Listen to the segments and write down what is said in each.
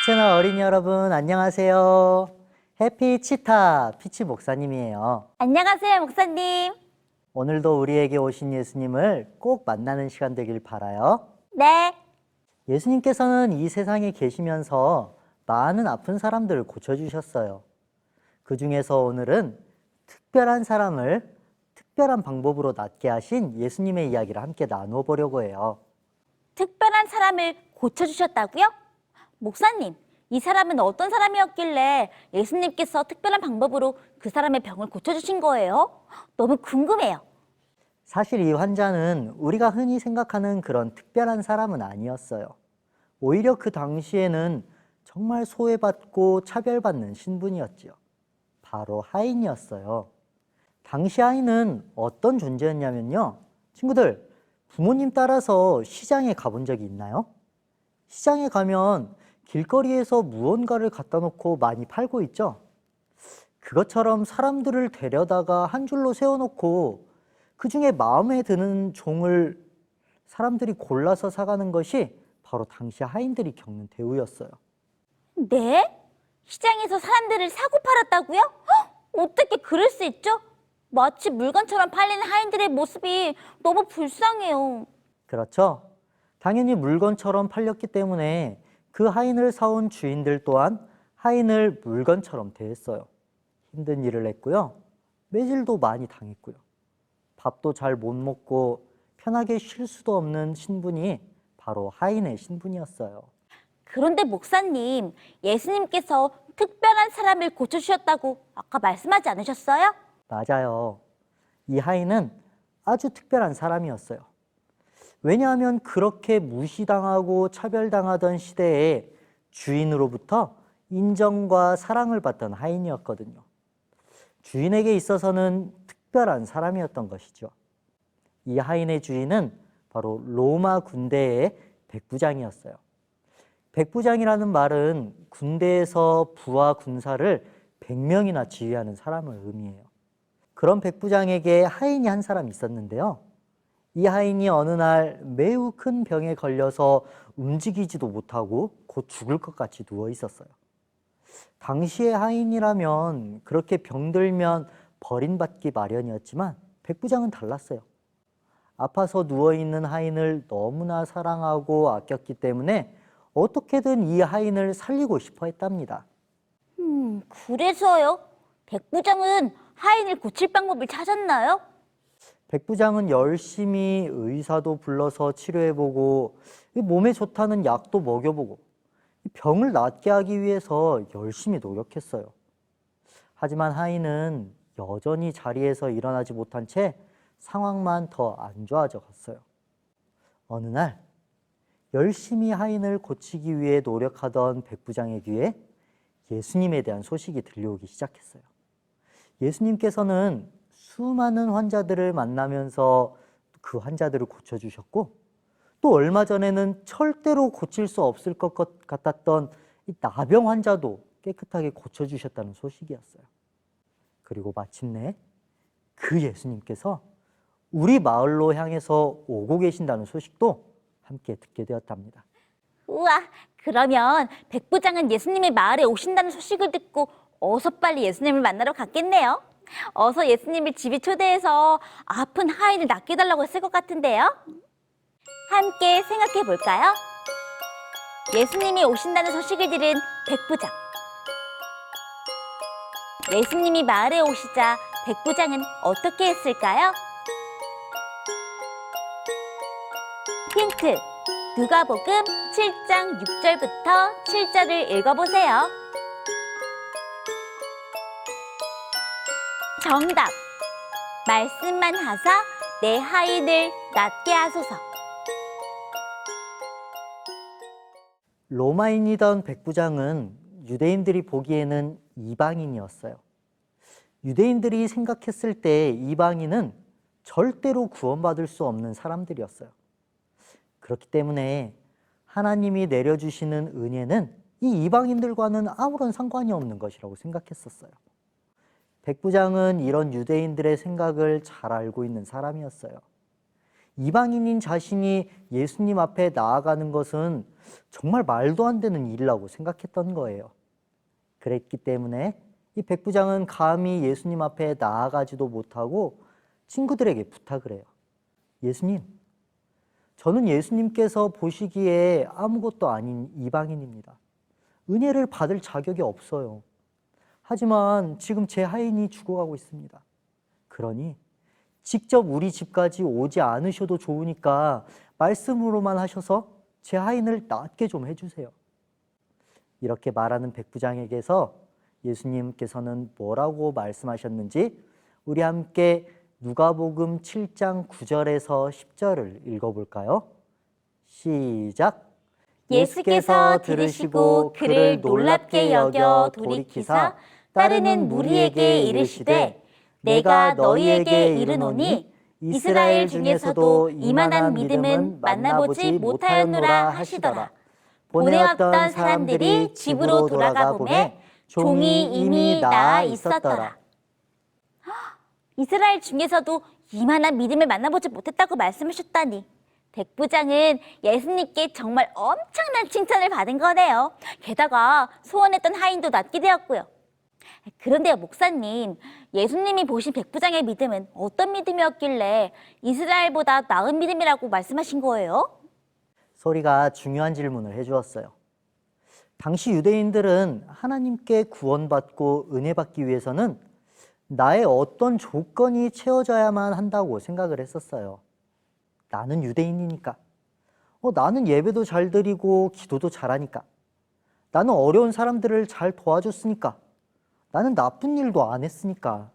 채널 어린이 여러분 안녕하세요. 해피 치타 피치 목사님이에요. 안녕하세요, 목사님. 오늘도 우리에게 오신 예수님을 꼭 만나는 시간 되길 바라요. 네. 예수님께서는 이 세상에 계시면서 많은 아픈 사람들을 고쳐주셨어요. 그 중에서 오늘은 특별한 사람을 특별한 방법으로 낫게 하신 예수님의 이야기를 함께 나누어 보려고 해요. 특별한 사람을 고쳐주셨다고요? 목사님, 이 사람은 어떤 사람이었길래 예수님께서 특별한 방법으로 그 사람의 병을 고쳐주신 거예요? 너무 궁금해요. 사실 이 환자는 우리가 흔히 생각하는 그런 특별한 사람은 아니었어요. 오히려 그 당시에는 정말 소외받고 차별받는 신분이었지요. 바로 하인이었어요. 당시 하인은 어떤 존재였냐면요. 친구들, 부모님 따라서 시장에 가본 적이 있나요? 시장에 가면 길거리에서 무언가를 갖다 놓고 많이 팔고 있죠? 그것처럼 사람들을 데려다가 한 줄로 세워놓고 그 중에 마음에 드는 종을 사람들이 골라서 사가는 것이 바로 당시 하인들이 겪는 대우였어요. 네? 시장에서 사람들을 사고 팔았다고요? 어떻게 그럴 수 있죠? 마치 물건처럼 팔리는 하인들의 모습이 너무 불쌍해요. 그렇죠? 당연히 물건처럼 팔렸기 때문에 그 하인을 사온 주인들 또한 하인을 물건처럼 대했어요. 힘든 일을 했고요. 매질도 많이 당했고요. 밥도 잘 못 먹고 편하게 쉴 수도 없는 신분이 바로 하인의 신분이었어요. 그런데 목사님, 예수님께서 특별한 사람을 고쳐주셨다고 아까 말씀하지 않으셨어요? 맞아요. 이 하인은 아주 특별한 사람이었어요. 왜냐하면 그렇게 무시당하고 차별당하던 시대에 주인으로부터 인정과 사랑을 받던 하인이었거든요. 주인에게 있어서는 특별한 사람이었던 것이죠. 이 하인의 주인은 바로 로마 군대의 백부장이었어요. 백부장이라는 말은 군대에서 부하 군사를 100명이나 지휘하는 사람을 의미해요. 그런 백부장에게 하인이 한 사람 있었는데요. 이 하인이 어느 날 매우 큰 병에 걸려서 움직이지도 못하고 곧 죽을 것 같이 누워 있었어요. 당시의 하인이라면 그렇게 병들면 버림받기 마련이었지만 백부장은 달랐어요. 아파서 누워있는 하인을 너무나 사랑하고 아꼈기 때문에 어떻게든 이 하인을 살리고 싶어 했답니다. 그래서요? 백부장은 하인을 고칠 방법을 찾았나요? 백부장은 열심히 의사도 불러서 치료해보고 몸에 좋다는 약도 먹여보고 병을 낫게 하기 위해서 열심히 노력했어요. 하지만 하인은 여전히 자리에서 일어나지 못한 채 상황만 더 안 좋아져 갔어요. 어느 날 열심히 하인을 고치기 위해 노력하던 백부장의 귀에 예수님에 대한 소식이 들려오기 시작했어요. 예수님께서는 수많은 환자들을 만나면서 그 환자들을 고쳐주셨고 또 얼마 전에는 절대로 고칠 수 없을 것 같았던 이 나병 환자도 깨끗하게 고쳐주셨다는 소식이었어요. 그리고 마침내 그 예수님께서 우리 마을로 향해서 오고 계신다는 소식도 함께 듣게 되었답니다. 우와, 그러면 백부장은 예수님의 마을에 오신다는 소식을 듣고 어서 빨리 예수님을 만나러 갔겠네요. 어서 예수님을 집에 초대해서 아픈 하인을 낫게 해달라고 했을 것 같은데요. 함께 생각해 볼까요? 예수님이 오신다는 소식을 들은 백부장. 예수님이 마을에 오시자 백부장은 어떻게 했을까요? 힌트, 누가복음 7장 6절부터 7절을 읽어보세요. 정답, 말씀만 하사 내 하인을 낫게 하소서. 로마인이던 백부장은 유대인들이 보기에는 이방인이었어요. 유대인들이 생각했을 때 이방인은 절대로 구원받을 수 없는 사람들이었어요. 그렇기 때문에 하나님이 내려주시는 은혜는 이 이방인들과는 아무런 상관이 없는 것이라고 생각했었어요. 백부장은 이런 유대인들의 생각을 잘 알고 있는 사람이었어요. 이방인인 자신이 예수님 앞에 나아가는 것은 정말 말도 안 되는 일이라고 생각했던 거예요. 그랬기 때문에 이 백부장은 감히 예수님 앞에 나아가지도 못하고 친구들에게 부탁을 해요. 예수님, 저는 예수님께서 보시기에 아무것도 아닌 이방인입니다. 은혜를 받을 자격이 없어요. 하지만 지금 제 하인이 죽어가고 있습니다. 그러니 직접 우리 집까지 오지 않으셔도 좋으니까 말씀으로만 하셔서 제 하인을 낫게 좀 해주세요. 이렇게 말하는 백부장에게서 예수님께서는 뭐라고 말씀하셨는지 우리 함께 누가복음 7장 9절에서 10절을 읽어볼까요? 시작! 예수께서 들으시고 그를 놀랍게 여겨 돌이키사 따르는 무리에게 이르시되 내가 너희에게 이르노니 이스라엘 중에서도 이만한 믿음은 만나보지 못하였노라 하시더라. 보내었던 사람들이 집으로 돌아가 보매 종이 이미 나아 있었더라. 이스라엘 중에서도 이만한 믿음을 만나보지 못했다고 말씀하셨다니 백부장은 예수님께 정말 엄청난 칭찬을 받은 거네요. 게다가 소원했던 하인도 낫게 되었고요. 그런데요, 목사님, 예수님이 보신 백부장의 믿음은 어떤 믿음이었길래 이스라엘보다 나은 믿음이라고 말씀하신 거예요? 소리가 중요한 질문을 해주었어요. 당시 유대인들은 하나님께 구원받고 은혜 받기 위해서는 나의 어떤 조건이 채워져야만 한다고 생각을 했었어요. 나는 유대인이니까. 나는 예배도 잘 드리고 기도도 잘하니까. 나는 어려운 사람들을 잘 도와줬으니까. 나는 나쁜 일도 안 했으니까.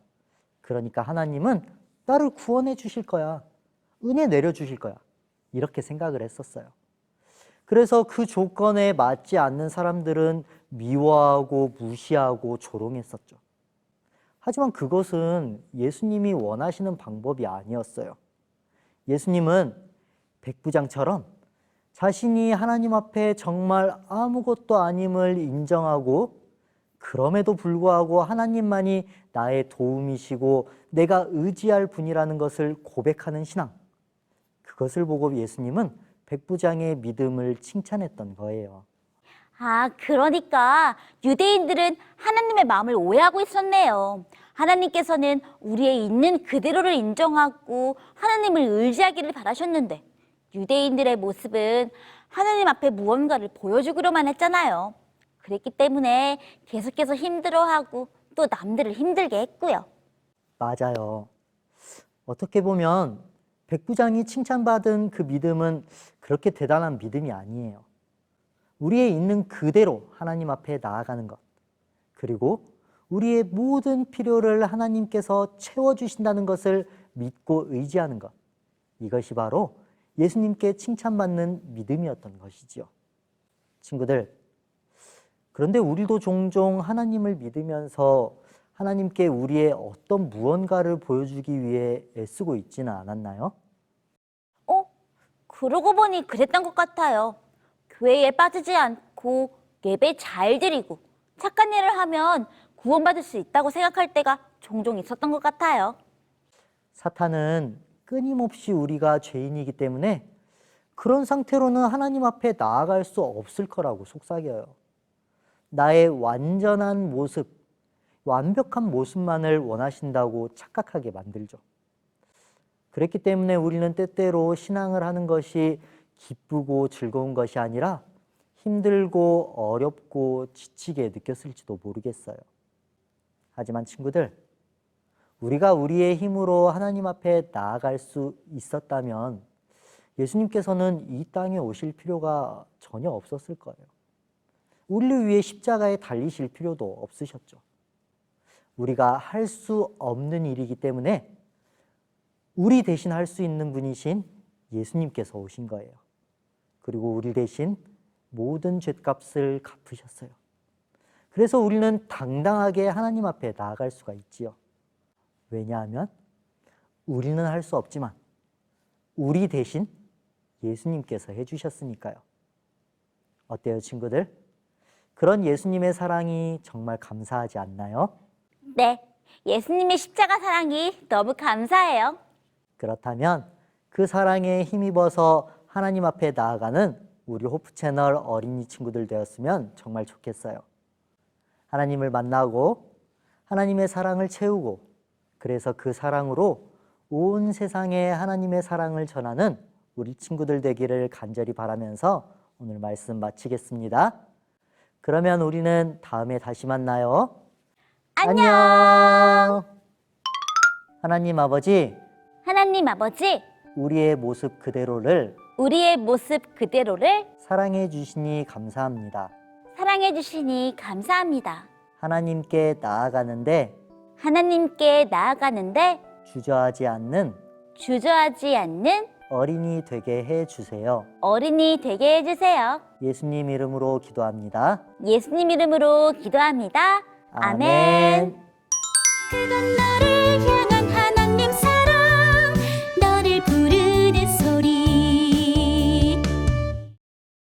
그러니까 하나님은 나를 구원해 주실 거야. 은혜 내려 주실 거야. 이렇게 생각을 했었어요. 그래서 그 조건에 맞지 않는 사람들은 미워하고 무시하고 조롱했었죠. 하지만 그것은 예수님이 원하시는 방법이 아니었어요. 예수님은 백부장처럼 자신이 하나님 앞에 정말 아무것도 아님을 인정하고 그럼에도 불구하고 하나님만이 나의 도움이시고 내가 의지할 분이라는 것을 고백하는 신앙, 그것을 보고 예수님은 백부장의 믿음을 칭찬했던 거예요. 그러니까 유대인들은 하나님의 마음을 오해하고 있었네요. 하나님께서는 우리의 있는 그대로를 인정하고 하나님을 의지하기를 바라셨는데 유대인들의 모습은 하나님 앞에 무언가를 보여주기로만 했잖아요. 그랬기 때문에 계속해서 힘들어하고 또 남들을 힘들게 했고요. 맞아요. 어떻게 보면 백부장이 칭찬받은 그 믿음은 그렇게 대단한 믿음이 아니에요. 우리의 있는 그대로 하나님 앞에 나아가는 것, 그리고 우리의 모든 필요를 하나님께서 채워주신다는 것을 믿고 의지하는 것, 이것이 바로 예수님께 칭찬받는 믿음이었던 것이지요. 친구들, 그런데 우리도 종종 하나님을 믿으면서 하나님께 우리의 어떤 무언가를 보여주기 위해 애쓰고 있지는 않았나요? 그러고 보니 그랬던 것 같아요. 교회에 빠지지 않고 예배 잘 드리고 착한 일을 하면 구원받을 수 있다고 생각할 때가 종종 있었던 것 같아요. 사탄은 끊임없이 우리가 죄인이기 때문에 그런 상태로는 하나님 앞에 나아갈 수 없을 거라고 속삭여요. 나의 완전한 모습, 완벽한 모습만을 원하신다고 착각하게 만들죠. 그랬기 때문에 우리는 때때로 신앙을 하는 것이 기쁘고 즐거운 것이 아니라 힘들고 어렵고 지치게 느꼈을지도 모르겠어요. 하지만 친구들, 우리가 우리의 힘으로 하나님 앞에 나아갈 수 있었다면 예수님께서는 이 땅에 오실 필요가 전혀 없었을 거예요. 우리를 위해 십자가에 달리실 필요도 없으셨죠. 우리가 할 수 없는 일이기 때문에 우리 대신 할 수 있는 분이신 예수님께서 오신 거예요. 그리고 우리 대신 모든 죗값을 갚으셨어요. 그래서 우리는 당당하게 하나님 앞에 나아갈 수가 있지요. 왜냐하면 우리는 할 수 없지만 우리 대신 예수님께서 해주셨으니까요. 어때요, 친구들? 그런 예수님의 사랑이 정말 감사하지 않나요? 네, 예수님의 십자가 사랑이 너무 감사해요. 그렇다면 그 사랑에 힘입어서 하나님 앞에 나아가는 우리 호프 채널 어린이 친구들 되었으면 정말 좋겠어요. 하나님을 만나고 하나님의 사랑을 채우고 그래서 그 사랑으로 온 세상에 하나님의 사랑을 전하는 우리 친구들 되기를 간절히 바라면서 오늘 말씀 마치겠습니다. 그러면 우리는 다음에 다시 만나요. 안녕. 하나님 아버지, 하나님 아버지, 우리의 모습 그대로를 우리의 모습 그대로를 사랑해 주시니 감사합니다. 사랑해 주시니 감사합니다. 하나님께 나아가는데 하나님께 나아가는데 주저하지 않는 주저하지 않는 어린이 되게 해 주세요. 어린이 되게 해주세요. 예수님 이름으로 기도합니다. 예수님 이름으로 기도합니다. 아멘.